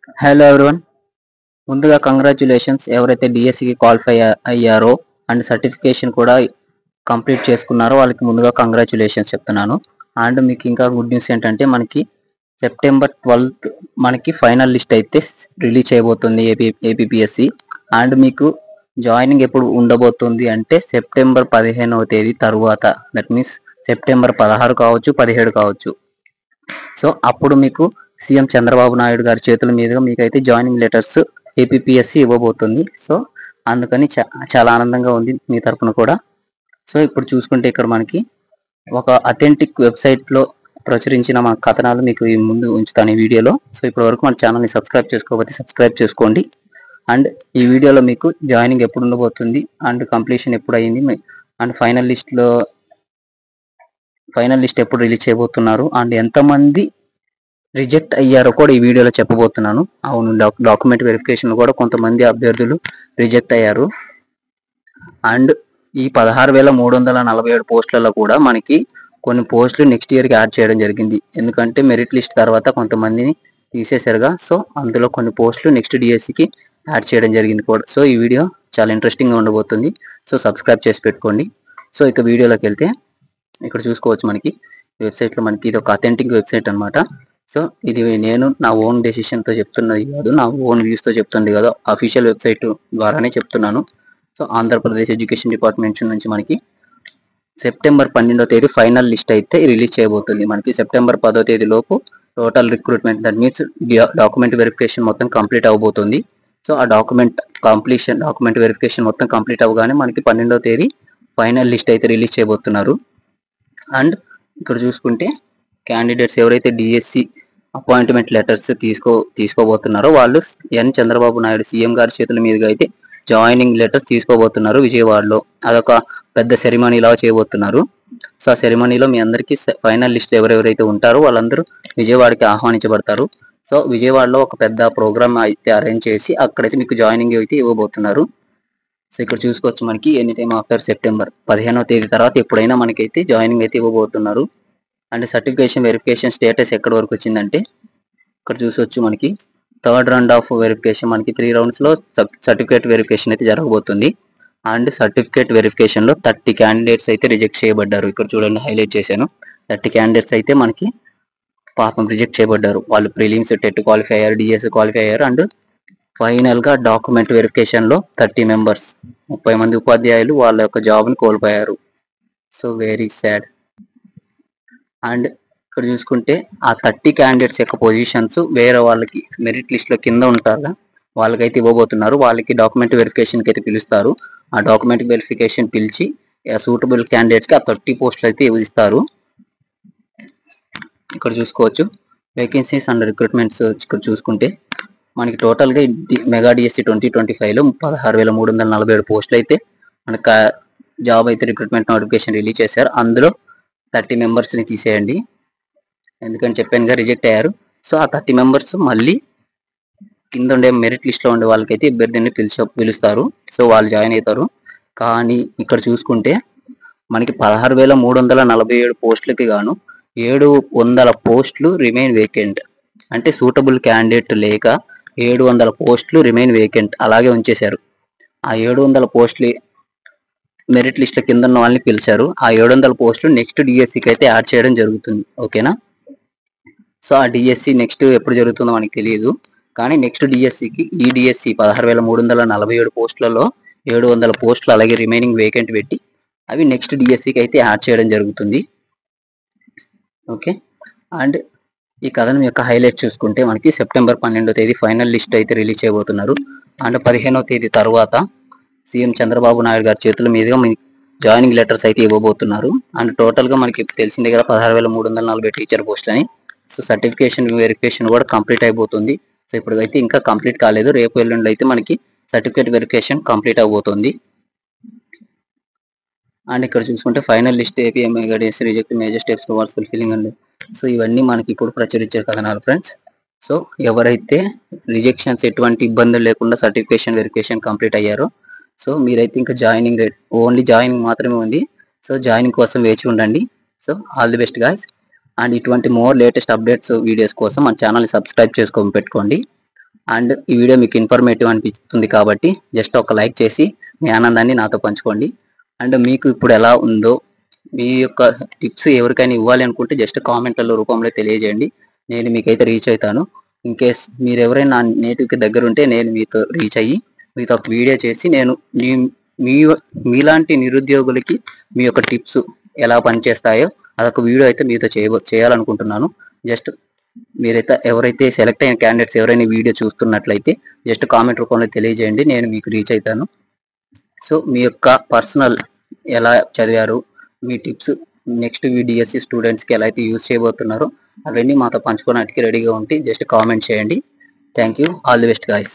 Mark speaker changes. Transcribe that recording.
Speaker 1: Hello everyone. ముందుగా congratulations ఎవరైతే డిఎస్సికి క్వాలిఫై అయ్యారో అండ్ సర్టిఫికేషన్ కూడా కంప్లీట్ చేసుకున్నారో వాళ్ళకి ముందుగా కంగ్రాచ్యులేషన్స్ చెప్తున్నాను. అండ్ మీకు ఇంకా గుడ్ న్యూస్ ఏంటంటే మనకి సెప్టెంబర్ 12th మనకి ఫైనల్ లిస్ట్ అయితే రిలీజ్ చేయబోతుంది ఏపీపీఎస్సి. అండ్ మీకు జాయినింగ్ ఎప్పుడు ఉండబోతుంది అంటే సెప్టెంబర్ 15వ తేదీ తర్వాత, దట్ మీన్స్ సెప్టెంబర్ 16 కావచ్చు, 17 కావచ్చు. సో అప్పుడు మీకు సీఎం చంద్రబాబు నాయుడు గారి చేతుల మీదుగా మీకైతే జాయినింగ్ లెటర్స్ ఏపీపీఎస్సి ఇవ్వబోతుంది. సో అందుకని చాలా ఆనందంగా ఉంది మీ తరపున కూడా. సో ఇప్పుడు చూసుకుంటే ఇక్కడ మనకి ఒక అథెంటిక్ వెబ్సైట్లో ప్రచురించిన మన కథనాలు మీకు ఈ ముందు ఉంచుతాను ఈ వీడియోలో. సో ఇప్పటి వరకు మన ఛానల్ని సబ్స్క్రైబ్ చేసుకోకపోతే సబ్స్క్రైబ్ చేసుకోండి. అండ్ ఈ వీడియోలో మీకు జాయినింగ్ ఎప్పుడు ఉండబోతుంది అండ్ కంప్లీషన్ ఎప్పుడు అయ్యింది అండ్ ఫైనల్ లిస్ట్ ఎప్పుడు రిలీజ్ చేయబోతున్నారు అండ్ ఎంతమంది రిజెక్ట్ అయ్యారో కూడా ఈ వీడియోలో చెప్పబోతున్నాను. అవును, డాక్యుమెంట్ వెరిఫికేషన్ కూడా కొంతమంది అభ్యర్థులు రిజెక్ట్ అయ్యారు. అండ్ ఈ 16,347 పోస్టులలో కూడా మనకి కొన్ని పోస్టులు నెక్స్ట్ ఇయర్కి యాడ్ చేయడం జరిగింది. ఎందుకంటే మెరిట్ లిస్ట్ తర్వాత కొంతమందిని తీసేశారుగా. సో అందులో కొన్ని పోస్టులు నెక్స్ట్ డిఎస్సికి యాడ్ చేయడం జరిగింది కూడా. సో ఈ వీడియో చాలా ఇంట్రెస్టింగ్గా ఉండబోతుంది. సో సబ్స్క్రైబ్ చేసి పెట్టుకోండి. సో ఇక వీడియోలోకి వెళ్తే ఇక్కడ చూసుకోవచ్చు మనకి వెబ్సైట్లో మనకి ఇది ఒక అథెంటిక్ వెబ్సైట్ అనమాట. సో ఇది నేను నా ఓన్ డెసిషన్తో చెప్తున్నది కాదు, నా ఓన్ వ్యూస్తో చెప్తుంది కాదు, అఫీషియల్ వెబ్సైట్ ద్వారానే చెప్తున్నాను. సో ఆంధ్రప్రదేశ్ ఎడ్యుకేషన్ డిపార్ట్మెంట్ నుంచి మనకి సెప్టెంబర్ 12వ తేదీ ఫైనల్ లిస్ట్ అయితే రిలీజ్ చేయబోతుంది. మనకి సెప్టెంబర్ 10వ తేదీ లోపు total recruitment, that means document verification మొత్తం కంప్లీట్ అవబోతుంది. సో ఆ డాక్యుమెంట్ వెరిఫికేషన్ మొత్తం కంప్లీట్ అవ్వగానే మనకి 12వ తేదీ ఫైనల్ లిస్ట్ అయితే రిలీజ్ చేయబోతున్నారు. అండ్ ఇక్కడ చూసుకుంటే క్యాండిడేట్స్ ఎవరైతే డిఎస్సి అపాయింట్మెంట్ లెటర్స్ తీసుకోబోతున్నారో వాళ్ళు చంద్రబాబు నాయుడు సీఎం గారి చేతుల మీదుగా అయితే జాయినింగ్ లెటర్స్ తీసుకోబోతున్నారు విజయవాడలో. అదొక పెద్ద సెరిమనీ లాగా చేయబోతున్నారు. సో ఆ సెరిమనీలో మీ అందరికీ ఫైనల్ లిస్ట్ ఎవరెవరైతే ఉంటారో వాళ్ళందరూ విజయవాడకి ఆహ్వానించబడతారు. సో విజయవాడలో ఒక పెద్ద ప్రోగ్రామ్ అయితే అరేంజ్ చేసి అక్కడైతే మీకు జాయినింగ్ అయితే ఇవ్వబోతున్నారు. సో ఇక్కడ చూసుకోవచ్చు మనకి ఎనీ టైమ్ ఆఫ్టర్ సెప్టెంబర్ 15వ తేదీ తర్వాత ఎప్పుడైనా మనకైతే జాయినింగ్ అయితే ఇవ్వబోతున్నారు. అండ్ సర్టిఫికేషన్ వెరిఫికేషన్ స్టేటస్ ఎక్కడి వరకు వచ్చిందంటే ఇక్కడ చూసొచ్చు మనకి థర్డ్ రౌండ్ ఆఫ్ వెరిఫికేషన్, మనకి 3 రౌండ్స్లో సర్టిఫికేట్ వెరిఫికేషన్ అయితే జరగబోతుంది. అండ్ సర్టిఫికేట్ వెరిఫికేషన్లో 30 క్యాండిడేట్స్ అయితే రిజెక్ట్ చేయబడ్డారు. ఇక్కడ చూడండి, హైలైట్ చేశాను. 30 క్యాండిడేట్స్ అయితే మనకి పాపం రిజెక్ట్ చేయబడ్డారు. వాళ్ళు ప్రిలిమ్స్, టెట్ క్వాలిఫై అయ్యారు, డిఎస్ క్వాలిఫై అయ్యారు. అండ్ ఫైనల్గా డాక్యుమెంట్ వెరిఫికేషన్లో 30 మెంబర్స్, 30 మంది ఉపాధ్యాయులు వాళ్ళ యొక్క జాబ్ని కోల్పోయారు. So very sad. అండ్ ఇక్కడ చూసుకుంటే ఆ 30 క్యాండిడేట్స్ యొక్క పొజిషన్స్ వేరే వాళ్ళకి మెరిట్ లిస్ట్లో కింద ఉంటారుగా వాళ్ళకైతే ఇవ్వబోతున్నారు. వాళ్ళకి డాక్యుమెంట్ వెరిఫికేషన్కి అయితే పిలుస్తారు. ఆ డాక్యుమెంట్ వెరిఫికేషన్ పిలిచి సూటబుల్ క్యాండిడేట్స్కి ఆ 30 పోస్టులు అయితే ఇస్తారు. ఇక్కడ చూసుకోవచ్చు వేకెన్సీస్ అండ్ రిక్రూట్మెంట్స్. ఇక్కడ చూసుకుంటే మనకి టోటల్గా మెగా డిఎస్సి 2025లో 16,347 పోస్టులు అయితే మనకు జాబ్ అయితే రిక్రూట్మెంట్ నోటిఫికేషన్ రిలీజ్ చేశారు. అందులో 30 మెంబర్స్ని తీసేయండి, ఎందుకని చెప్పానుగా రిజెక్ట్ అయ్యారు. సో ఆ 30 మెంబర్స్ మళ్ళీ కింద ఉండే మెరిట్ లిస్ట్లో ఉండే వాళ్ళకైతే ఇద్దరిని పిలుస్తారు. సో వాళ్ళు జాయిన్ అవుతారు. కానీ ఇక్కడ చూసుకుంటే మనకి 16,347 పోస్టులకి గాను 700 పోస్టులు రిమైన్ వేకెంట్. అంటే సూటబుల్ క్యాండిడేట్ లేక 700 పోస్టులు రిమైన్ వేకెంట్ అలాగే ఉంచేశారు. ఆ 700 పోస్టులు మెరిట్ లిస్ట్ కింద ఉన్న వాళ్ళని పిలిచారు. ఆ 700 పోస్టులు నెక్స్ట్ డిఎస్సికి అయితే యాడ్ చేయడం జరుగుతుంది. ఓకేనా? సో ఆ డిఎస్సి నెక్స్ట్ ఎప్పుడు జరుగుతుందో మనకి తెలియదు. కానీ నెక్స్ట్ డిఎస్సికి ఈ డిఎస్సి 16,347 పోస్టులలో 700 పోస్టులు అలాగే రిమైనింగ్ వేకెంట్ పెట్టి అవి నెక్స్ట్ డిఎస్సికి అయితే యాడ్ చేయడం జరుగుతుంది. ఓకే. అండ్ ఈ కథనం యొక్క హైలైట్ చూసుకుంటే మనకి సెప్టెంబర్ 12వ తేదీ ఫైనల్ లిస్ట్ అయితే రిలీజ్ చేయబోతున్నారు. అండ్ 15వ తేదీ తర్వాత సీఎం చంద్రబాబు నాయుడు గారి చేతుల మీదుగా జాయినింగ్ లెటర్స్ అయితే ఇవ్వబోతున్నారు. అండ్ టోటల్గా మనకి తెలిసిందే కదా 16,340 టీచర్ పోస్టులు అని. సో సర్టిఫికేషన్ వెరిఫికేషన్ కూడా కంప్లీట్ అయిపోతుంది. సో ఇప్పటికైతే ఇంకా కంప్లీట్ కాలేదు. రేపు ఎల్లుండి అయితే మనకి సర్టిఫికేట్ వెరిఫికేషన్ కంప్లీట్ అవబోతుంది. అండ్ ఇక్కడ చూసుకుంటే final list APMI guidance reject major steps towards fulfilling and so ఇవన్నీ మనకి ఇప్పుడు ప్రచురించారు కథనాలు ఫ్రెండ్స్. సో ఎవరైతే రిజెక్షన్స్ ఎటువంటి ఇబ్బందులు లేకుండా సర్టిఫికేషన్ వెరిఫికేషన్ కంప్లీట్ అయ్యారో సో మీరైతే ఇంకా జాయినింగ్ రేట్ ఓన్లీ జాయినింగ్ మాత్రమే ఉంది. సో జాయినింగ్ కోసం వేచి ఉండండి. So all the best guys. And ఇటువంటి మోర్ లేటెస్ట్ అప్డేట్స్ వీడియోస్ కోసం మన ఛానల్ని సబ్స్క్రైబ్ చేసుకొని పెట్టుకోండి. అండ్ ఈ వీడియో మీకు ఇన్ఫర్మేటివ్ అనిపిస్తుంది కాబట్టి జస్ట్ ఒక లైక్ చేసి మీ ఆనందాన్ని నాతో పంచుకోండి. అండ్ మీకు ఇప్పుడు ఎలా ఉందో, మీ యొక్క టిప్స్ ఎవరికైనా ఇవ్వాలి అనుకుంటే జస్ట్ కామెంట్ల రూపంలో తెలియజేయండి. నేను మీకైతే రీచ్ అవుతాను. ఇన్ కేస్ మీరు ఎవరైనా నేటివ్కి దగ్గర ఉంటే నేను మీతో రీచ్ అయ్యి మీతో ఒక వీడియో చేసి నేను మీ మీలాంటి నిరుద్యోగులకి మీ యొక్క టిప్స్ ఎలా పనిచేస్తాయో అదొక వీడియో అయితే మీతో చేయాలనుకుంటున్నాను. జస్ట్ మీరైతే ఎవరైతే సెలెక్ట్ అయిన క్యాండిడేట్స్ ఎవరైనా వీడియో చూస్తున్నట్లయితే జస్ట్ కామెంట్ రూపంలో తెలియజేయండి, నేను మీకు రీచ్ అవుతాను. సో మీ యొక్క పర్సనల్ ఎలా చదివారు, మీ టిప్స్ నెక్స్ట్ డిఎస్సి స్టూడెంట్స్కి ఎలా అయితే యూజ్ చేయబోతున్నారో అవన్నీ మాతో పంచుకోవడానికి రెడీగా ఉంటే జస్ట్ కామెంట్ చేయండి. Thank you. All the best guys.